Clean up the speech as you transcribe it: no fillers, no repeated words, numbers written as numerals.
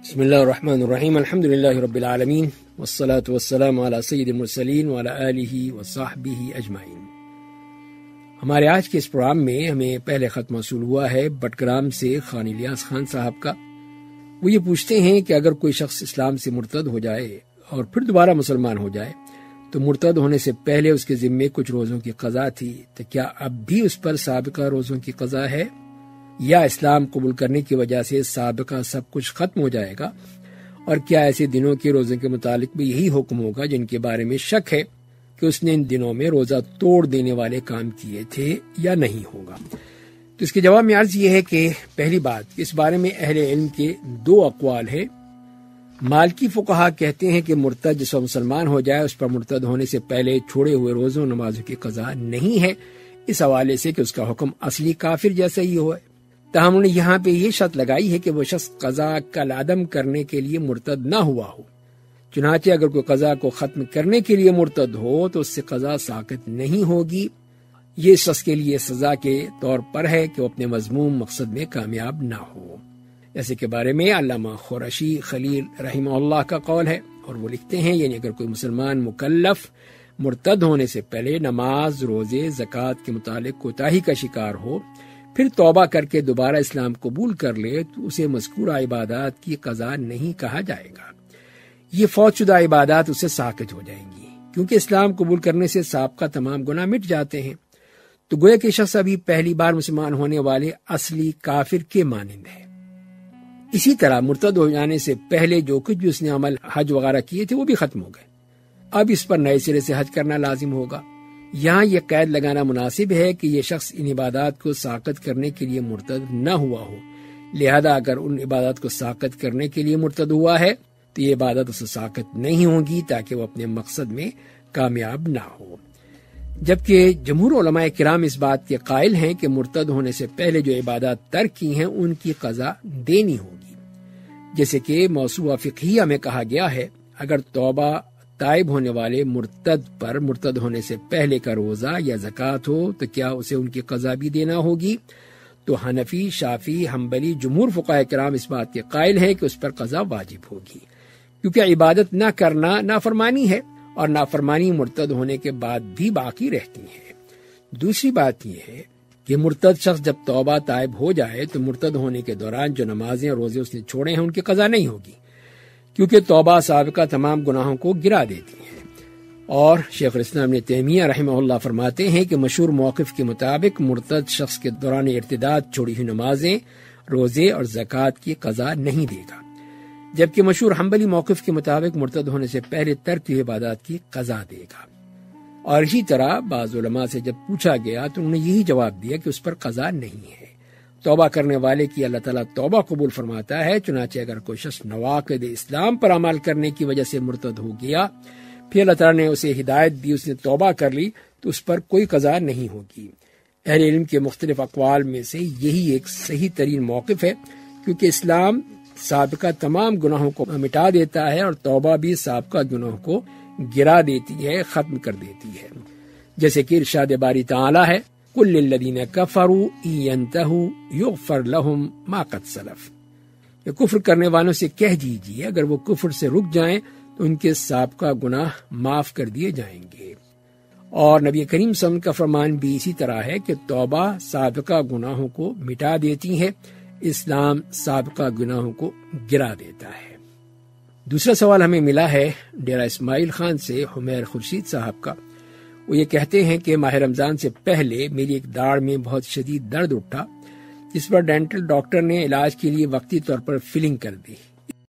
بسم اللہ الرحمن الرحیم الحمد للہ رب العالمین والصلاة والسلام علی سید المرسلین وعلی آلہ وصحبہ اجمعین۔ ہمارے آج کے اس پروگرام میں ہمیں پہلے خط موصول ہوا ہے بٹگرام سے خان الیاس خان صاحب کا۔ وہ یہ پوچھتے ہیں کہ اگر کوئی شخص اسلام سے مرتد ہو جائے اور پھر دوبارہ مسلمان ہو جائے تو مرتد ہونے سے پہلے اس کے ذمے کچھ روزوں کی قضا تھی، تو کیا اب بھی اس پر سابقہ روزوں کی قضا ہے، یا اسلام قبول کرنے کی وجہ سے سابقہ سب کچھ ختم ہو جائے گا؟ اور کیا ایسے دنوں کے روزے کے متعلق بھی یہی حکم ہوگا جن کے بارے میں شک ہے کہ اس نے ان دنوں میں روزہ توڑ دینے والے کام کیے تھے، یا نہیں ہوگا؟ تو اس کے جواب میں عرض یہ ہے کہ پہلی بات، اس بارے میں اہل علم کے دو اقوال ہیں۔ مالکی فقہا کہتے ہیں کہ مرتد جس وقت مسلمان ہو جائے اس پر مرتد ہونے سے پہلے چھوڑے ہوئے روزوں نمازوں کی قضا نہیں ہے، اس حوالے سے کہ اس کا حکم اصلی کافر جیسا ہی ہو۔ تاہم انہوں نے یہاں پہ یہ شرط لگائی ہے کہ وہ شخص قضا کل عدم کرنے کے لیے مرتد نہ ہوا ہو۔ چنانچہ اگر کوئی قضا کو ختم کرنے کے لیے مرتد ہو تو اس سے قضا ساقط نہیں ہوگی۔ یہ شخص کے لیے سزا کے طور پر ہے کہ وہ اپنے مذموم مقصد میں کامیاب نہ ہو۔ ایسے کے بارے میں علامہ قرشی خلیل رحمہ اللہ کا قول ہے، اور وہ لکھتے ہیں یعنی اگر کوئی مسلمان مکلف مرتد ہونے سے پہلے نماز، روزے، زکوٰۃ کے متعلق کوتاہی کا شکار ہو، پھر توبہ کر کے دوبارہ اسلام قبول کر لے تو اسے مذکورہ عبادات کی قضا نہیں کہا جائے گا۔ یہ فوت شدہ عبادات اسے ساقط ہو جائیں گی، کیونکہ اسلام قبول کرنے سے سابقہ تمام گناہ مٹ جاتے ہیں۔ تو گویا کہ شخص ابھی پہلی بار مسلمان ہونے والے اصلی کافر کے مانند ہے۔ اسی طرح مرتد ہو جانے سے پہلے جو کچھ بھی اس نے عمل حج وغیرہ کیے تھے وہ بھی ختم ہو گئے، اب اس پر نئے سرے سے حج کرنا لازم ہوگا۔ یہاں یہ قید لگانا مناسب ہے کہ یہ شخص ان عبادات کو ساقط کرنے کے لیے مرتد نہ ہوا ہو، لہذا اگر ان عبادات کو ساقط کرنے کے لیے مرتد ہوا ہے تو یہ عبادت اسے ساقط نہیں ہوگی تاکہ وہ اپنے مقصد میں کامیاب نہ ہو۔ جبکہ جمہور علماء کرام اس بات کے قائل ہیں کہ مرتد ہونے سے پہلے جو عبادات ترک کی ہیں ان کی قضا دینی ہوگی، جیسے کہ موسوعہ فقہیہ میں کہا گیا ہے اگر توبہ تائب ہونے والے مرتد پر مرتد ہونے سے پہلے کا روزہ یا زکوٰۃ ہو تو کیا اسے ان کی قضا بھی دینا ہوگی؟ تو حنفی، شافعی، حنبلی جمہور فقہاء کرام اس بات کے قائل ہیں کہ اس پر قضا واجب ہوگی، کیونکہ عبادت نہ کرنا نافرمانی ہے اور نافرمانی مرتد ہونے کے بعد بھی باقی رہتی ہے۔ دوسری بات یہ ہے کہ مرتد شخص جب توبہ تائب ہو جائے تو مرتد ہونے کے دوران جو نمازیں اور روزے اس نے چھوڑے ہیں ان کی قضا نہیں ہوگی، کیونکہ توبہ سابقہ تمام گناہوں کو گرا دیتی ہے۔ اور شیخ الاسلام ابن تیمیہ رحمہ اللہ فرماتے ہیں کہ مشہور موقف کے مطابق مرتد شخص کے دوران ارتداد چھوڑی ہوئی نمازیں، روزے اور زکوٰۃ کی قضا نہیں دے گا، جبکہ مشہور حنبلی موقف کے مطابق مرتد ہونے سے پہلے ترک کی عبادات کی قضا دے گا۔ اور اسی طرح بعض علماء سے جب پوچھا گیا تو انہوں نے یہی جواب دیا کہ اس پر قضا نہیں ہے۔ توبہ کرنے والے کی اللہ تعالیٰ توبہ قبول فرماتا ہے، چنانچہ اگر کوئی شخص نواقض اسلام پر عمل کرنے کی وجہ سے مرتد ہو گیا، پھر اللہ تعالیٰ نے اسے ہدایت دی، اس نے توبہ کر لی تو اس پر کوئی قضا نہیں ہوگی۔ اہل علم کے مختلف اقوال میں سے یہی ایک صحیح ترین موقف ہے، کیونکہ اسلام سابقہ تمام گناہوں کو مٹا دیتا ہے اور توبہ بھی سابقہ گناہوں کو گرا دیتی ہے، ختم کر دیتی ہے، جیسے کہ ارشاد باری تعالیٰ ہے قُلْ لِلَّذِينَ كَفَرُوا إِن يَنْتَهُوا يُغْفَرْ لَهُمْ مَا قَدْ سَلَفَ۔ یہ کفر کرنے والوں سے کہہ دیجیے اگر وہ کفر سے رک جائیں تو ان کے سابقہ گناہ معاف کر دیے جائیں گے۔ اور نبی کریم صلی اللہ علیہ وسلم کا فرمان بھی اسی طرح ہے کہ توبہ سابقہ گناہوں کو مٹا دیتی ہے، اسلام سابقہ گناہوں کو گرا دیتا ہے۔ دوسرا سوال ہمیں ملا ہے ڈیرہ اسماعیل خان سے حمیر خورشید صاحب کا۔ وہ یہ کہتے ہیں کہ ماہ رمضان سے پہلے میری ایک داڑھ میں بہت شدید درد اٹھا، جس پر ڈینٹل ڈاکٹر نے علاج کے لیے وقتی طور پر فلنگ کر دی۔